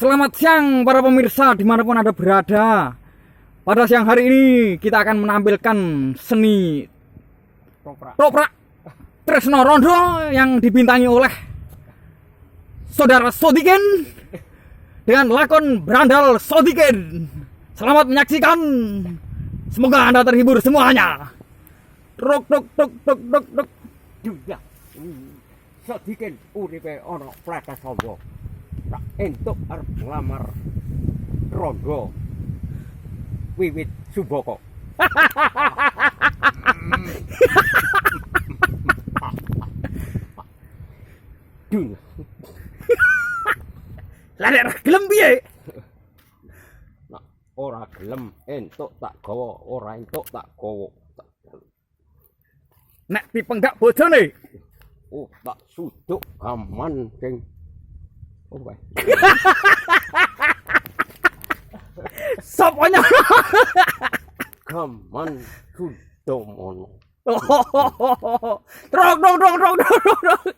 Selamat siang para pemirsa dimanapun Anda berada. Pada siang hari ini kita akan menampilkan seni Toprak Tresno Rondo yang dibintangi oleh Saudara Sodikin dengan lakon Brandal Sodikin. Selamat menyaksikan. Semoga Anda terhibur semuanya. Truk truk truk truk truk truk. Juga Sodikin uripe ana Prakasawa. Tak entuk arep nglamar Rondo wiwit Subaka. Duh. Lah gelem piye? Nak ora gelem entuk tak gawa, ora entuk tak gawa. Nek dipengdak bojone. Oh, tak suduk aman sing oh wae. Soponya. Gaman Sudomono. Trok trok trok trok trok.